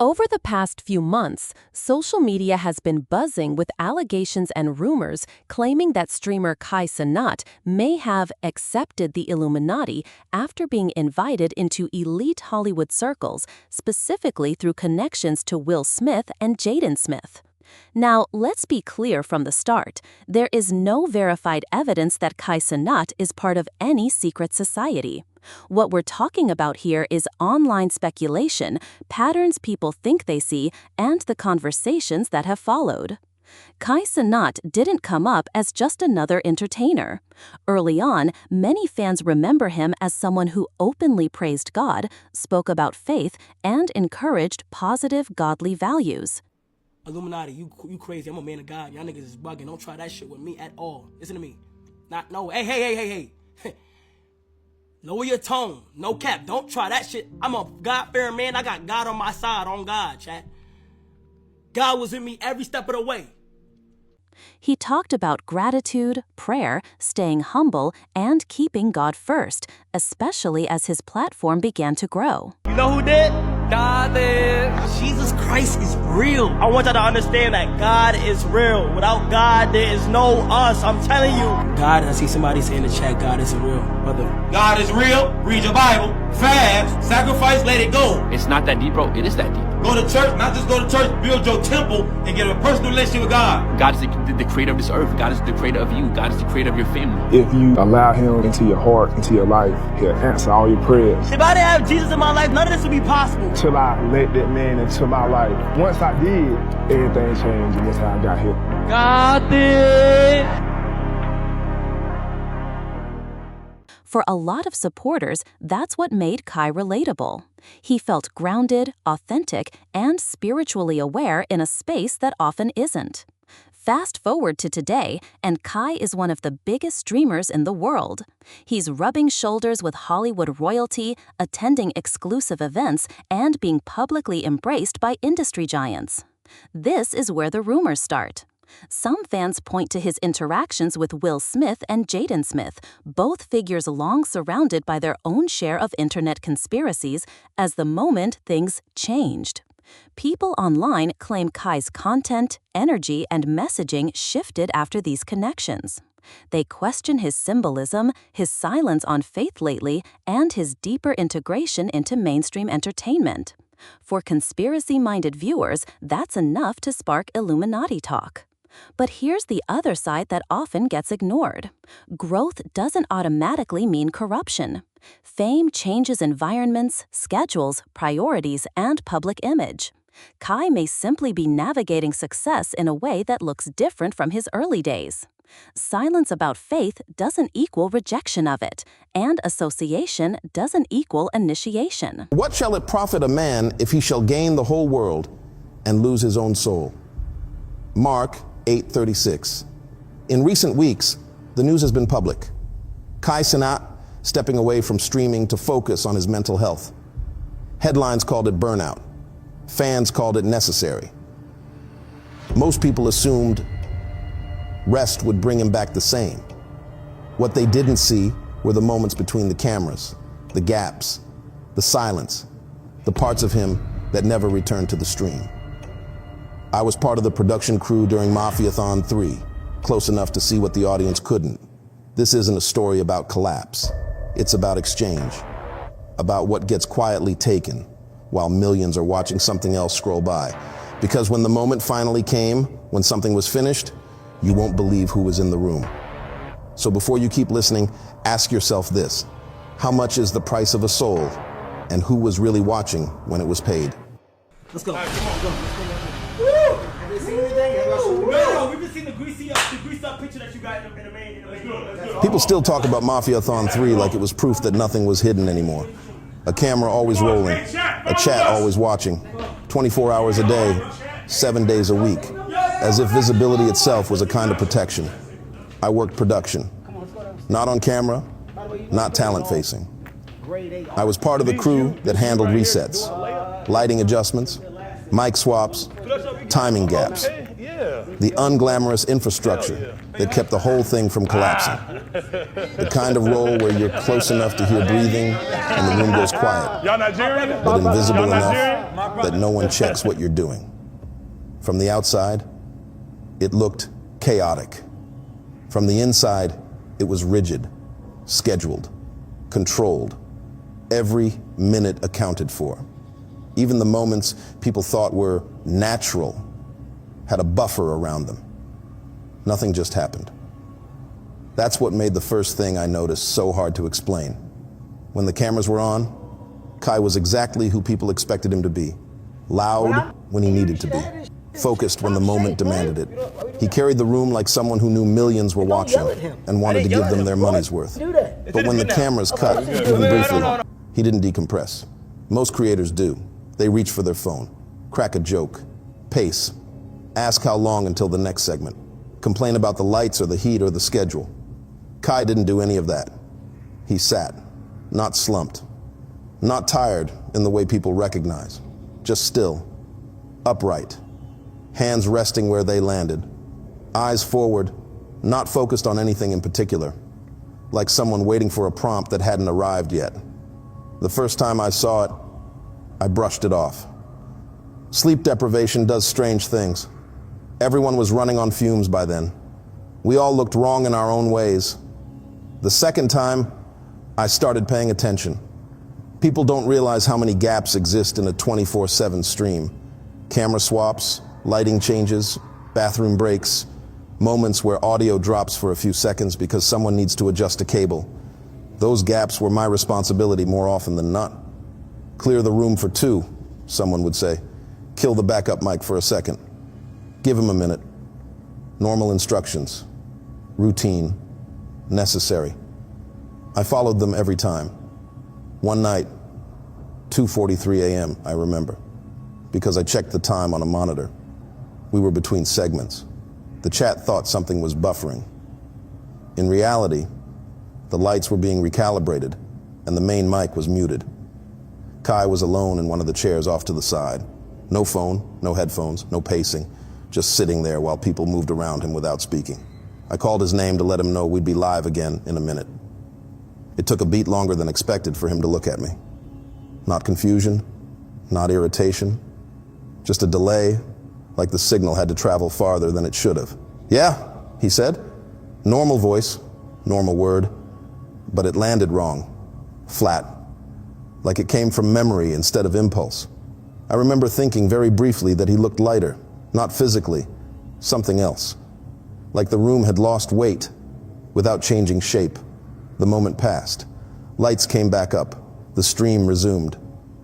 Over the past few months, social media has been buzzing with allegations and rumors claiming that streamer Kai Cenat may have accepted the Illuminati after being invited into elite Hollywood circles, specifically through connections to Will Smith and Jaden Smith. Now, let's be clear from the start. There is no verified evidence that Kai Cenat is part of any secret society. What we're talking about here is online speculation, patterns people think they see, and the conversations that have followed. Kai Cenat didn't come up as just another entertainer. Early on, many fans remember him as someone who openly praised God, spoke about faith, and encouraged positive godly values. Illuminati, you crazy. I'm a man of God. Y'all niggas is bugging. Don't try that shit with me at all. Listen to me. No. Hey. Lower your tone. No cap. Don't try that shit. I'm a God-fearing man. I got God on my side. On God, chat. God was with me every step of the way. He talked about gratitude, prayer, staying humble, and keeping God first, especially as his platform began to grow. You know who did? God did. Jesus Christ is real. I want y'all to understand that God is real. Without God, there is no us. I'm telling you. God, I see somebody saying in the chat, God isn't real. Brother. God is real. Read your Bible. Fast. Sacrifice. Let it go. It's not that deep, bro. It is that deep. Go to church. Not just go to church. Build your temple and get a personal relationship with God. God is the creator of this earth. God is the creator of you. God is the creator of your family. If you allow him into your heart, into your life, he'll answer all your prayers. If I didn't have Jesus in my life, none of this would be possible. Till I let that man into my life. Once I did, everything changed, and that's how I got here. God did. For a lot of supporters, that's what made Kai relatable. He felt grounded, authentic, and spiritually aware in a space that often isn't. Fast forward to today, and Kai is one of the biggest streamers in the world. He's rubbing shoulders with Hollywood royalty, attending exclusive events, and being publicly embraced by industry giants. This is where the rumors start. Some fans point to his interactions with Will Smith and Jaden Smith, both figures long surrounded by their own share of internet conspiracies, as the moment things changed. People online claim Kai's content, energy, and messaging shifted after these connections. They question his symbolism, his silence on faith lately, and his deeper integration into mainstream entertainment. For conspiracy-minded viewers, that's enough to spark Illuminati talk. But here's the other side that often gets ignored. Growth doesn't automatically mean corruption. Fame changes environments, schedules, priorities, and public image. Kai may simply be navigating success in a way that looks different from his early days. Silence about faith doesn't equal rejection of it, and association doesn't equal initiation. What shall it profit a man if he shall gain the whole world and lose his own soul? Mark 8:36. In recent weeks, the news has been public. Kai Cenat stepping away from streaming to focus on his mental health. Headlines called it burnout. Fans called it necessary. Most people assumed rest would bring him back the same. What they didn't see were the moments between the cameras, the gaps, the silence, the parts of him that never returned to the stream. I was part of the production crew during Mafiathon 3, close enough to see what the audience couldn't. This isn't a story about collapse. It's about exchange, about what gets quietly taken while millions are watching something else scroll by. Because when the moment finally came, when something was finished, you won't believe who was in the room. So before you keep listening, ask yourself this: how much is the price of a soul, and who was really watching when it was paid? Let's go. All right, come on, let's go. Woo! Have you seen anything? No, we just seen the greased up picture that you got in the main. People still talk about Mafiathon 3 like it was proof that nothing was hidden anymore. A camera always rolling, a chat always watching, 24 hours a day, 7 days a week, as if visibility itself was a kind of protection. I worked production, not on camera, not talent facing. I was part of the crew that handled resets, lighting adjustments, mic swaps, timing gaps. The unglamorous infrastructure that kept the whole thing from collapsing. The kind of role where you're close enough to hear breathing and the room goes quiet, but invisible enough that no one checks what you're doing. From the outside, it looked chaotic. From the inside, it was rigid, scheduled, controlled. Every minute accounted for. Even the moments people thought were natural had a buffer around them. Nothing just happened. That's what made the first thing I noticed so hard to explain. When the cameras were on, Kai was exactly who people expected him to be. Loud when he needed to be. Focused when the moment demanded it. He carried the room like someone who knew millions were watching and wanted to give them their money's worth. But when the cameras cut, even briefly, he didn't decompress. Most creators do. They reach for their phone, crack a joke, pace, ask how long until the next segment, complain about the lights or the heat or the schedule. Kai didn't do any of that. He sat, not slumped, not tired in the way people recognize, just still, upright, hands resting where they landed, eyes forward, not focused on anything in particular, like someone waiting for a prompt that hadn't arrived yet. The first time I saw it, I brushed it off. Sleep deprivation does strange things. Everyone was running on fumes by then. We all looked wrong in our own ways. The second time, I started paying attention. People don't realize how many gaps exist in a 24/7 stream. Camera swaps, lighting changes, bathroom breaks, moments where audio drops for a few seconds because someone needs to adjust a cable. Those gaps were my responsibility more often than not. Clear the room for two, someone would say. Kill the backup mic for a second. Give him a minute. Normal instructions. Routine. Necessary. I followed them every time. One night, 2:43 a.m., I remember, because I checked the time on a monitor. We were between segments. The chat thought something was buffering. In reality, the lights were being recalibrated, and the main mic was muted. Kai was alone in one of the chairs off to the side. No phone, no headphones, no pacing, just sitting there while people moved around him without speaking. I called his name to let him know we'd be live again in a minute. It took a beat longer than expected for him to look at me. Not confusion, not irritation, just a delay, like the signal had to travel farther than it should have. Yeah, he said. Normal voice, normal word, but it landed wrong, flat, like it came from memory instead of impulse. I remember thinking very briefly that he looked lighter, not physically, something else. Like the room had lost weight without changing shape. The moment passed. Lights came back up. The stream resumed.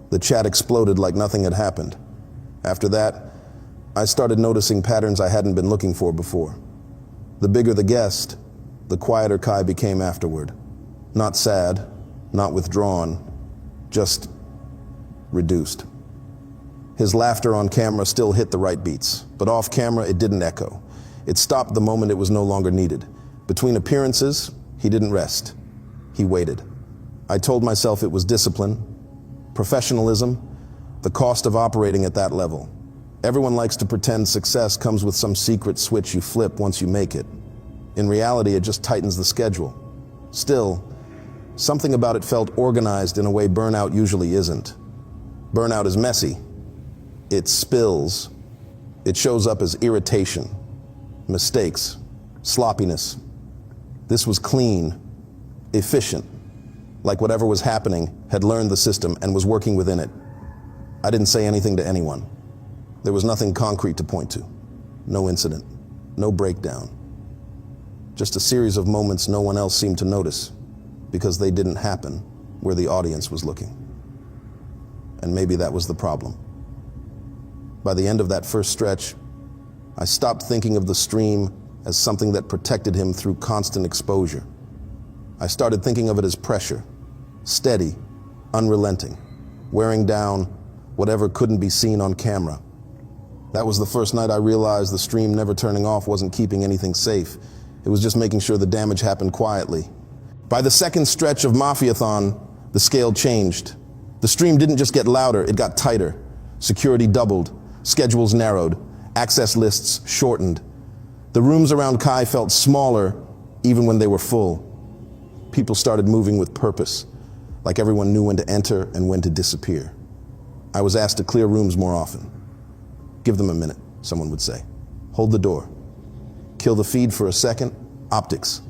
The chat exploded like nothing had happened. After that, I started noticing patterns I hadn't been looking for before. The bigger the guest, the quieter Kai became afterward. Not sad, not withdrawn, just reduced. His laughter on camera still hit the right beats, but off camera it didn't echo. It stopped the moment it was no longer needed. Between appearances, he didn't rest. He waited. I told myself it was discipline, professionalism, the cost of operating at that level. Everyone likes to pretend success comes with some secret switch you flip once you make it. In reality, it just tightens the schedule. Still, something about it felt organized in a way burnout usually isn't. Burnout is messy. It spills. It shows up as irritation, mistakes, sloppiness. This was clean, efficient, like whatever was happening had learned the system and was working within it. I didn't say anything to anyone. There was nothing concrete to point to. No incident, no breakdown. Just a series of moments no one else seemed to notice because they didn't happen where the audience was looking. And maybe that was the problem. By the end of that first stretch, I stopped thinking of the stream as something that protected him through constant exposure. I started thinking of it as pressure, steady, unrelenting, wearing down whatever couldn't be seen on camera. That was the first night I realized the stream never turning off wasn't keeping anything safe. It was just making sure the damage happened quietly. By the second stretch of Mafiathon, the scale changed. The stream didn't just get louder, it got tighter. Security doubled, schedules narrowed, Access lists shortened. The rooms around Kai felt smaller even when they were full. People started moving with purpose, like everyone knew when to enter and when to disappear. I was asked to clear rooms more often. Give them a minute, someone would say. Hold the door. Kill the feed for a second. Optics.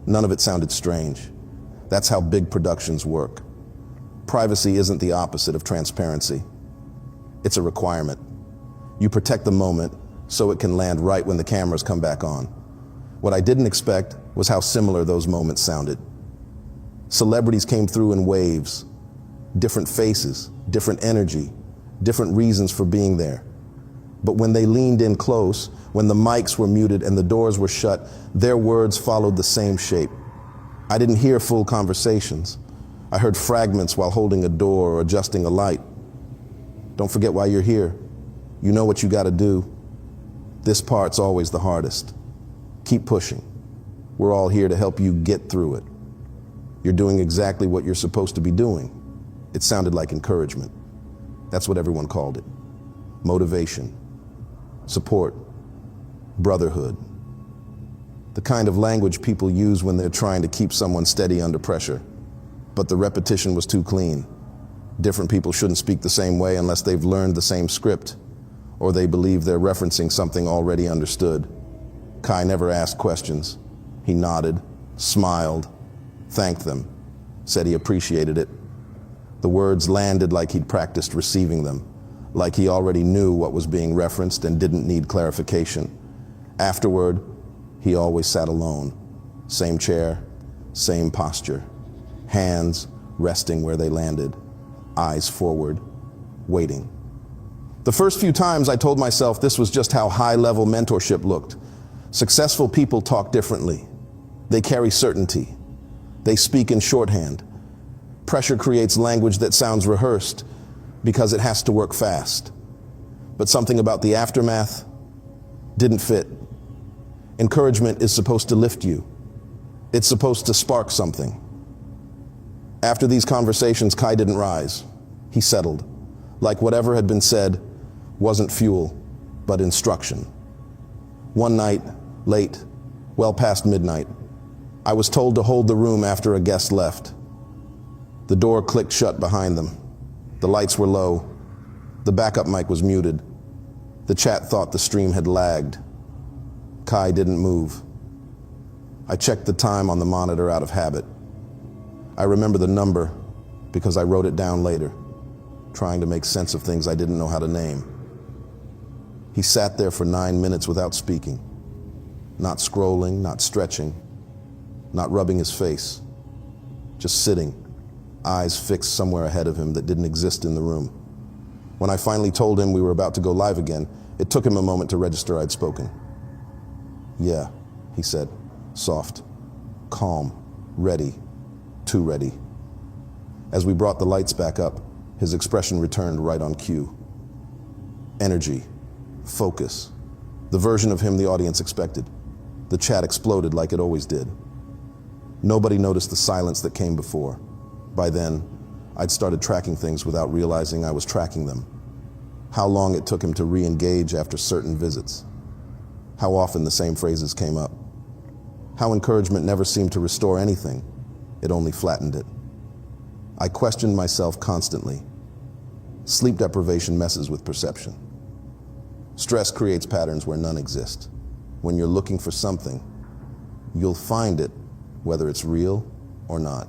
None of it sounded strange. That's how big productions work. Privacy isn't the opposite of transparency. It's a requirement. You protect the moment so it can land right when the cameras come back on. What I didn't expect was how similar those moments sounded. Celebrities came through in waves, different faces, different energy, different reasons for being there. But when they leaned in close, when the mics were muted and the doors were shut, their words followed the same shape. I didn't hear full conversations. I heard fragments while holding a door or adjusting a light. Don't forget why you're here. You know what you gotta do. This part's always the hardest. Keep pushing. We're all here to help you get through it. You're doing exactly what you're supposed to be doing. It sounded like encouragement. That's what everyone called it. Motivation, support, brotherhood. The kind of language people use when they're trying to keep someone steady under pressure. But the repetition was too clean. Different people shouldn't speak the same way unless they've learned the same script, or they believe they're referencing something already understood. Kai never asked questions. He nodded, smiled, thanked them, said he appreciated it. The words landed like he'd practiced receiving them, like he already knew what was being referenced and didn't need clarification. Afterward, he always sat alone. Same chair, same posture. Hands resting where they landed, eyes forward, waiting. The first few times I told myself this was just how high-level mentorship looked. Successful people talk differently. They carry certainty. They speak in shorthand. Pressure creates language that sounds rehearsed because it has to work fast. But something about the aftermath didn't fit. Encouragement is supposed to lift you. It's supposed to spark something. After these conversations, Kai didn't rise. He settled, like whatever had been said wasn't fuel, but instruction. One night, late, well past midnight, I was told to hold the room after a guest left. The door clicked shut behind them. The lights were low. The backup mic was muted. The chat thought the stream had lagged. Kai didn't move. I checked the time on the monitor out of habit. I remember the number because I wrote it down later, trying to make sense of things I didn't know how to name. He sat there for 9 minutes without speaking, not scrolling, not stretching, not rubbing his face, just sitting, eyes fixed somewhere ahead of him that didn't exist in the room. When I finally told him we were about to go live again, it took him a moment to register I'd spoken. "Yeah," he said, soft, calm, ready, too ready. As we brought the lights back up, his expression returned right on cue. Energy, focus, the version of him the audience expected. The chat exploded like it always did. Nobody noticed the silence that came before. By then, I'd started tracking things without realizing I was tracking them. How long it took him to re-engage after certain visits. How often the same phrases came up. How encouragement never seemed to restore anything. It only flattened it. I questioned myself constantly. Sleep deprivation messes with perception. Stress creates patterns where none exist. When you're looking for something, you'll find it, whether it's real or not.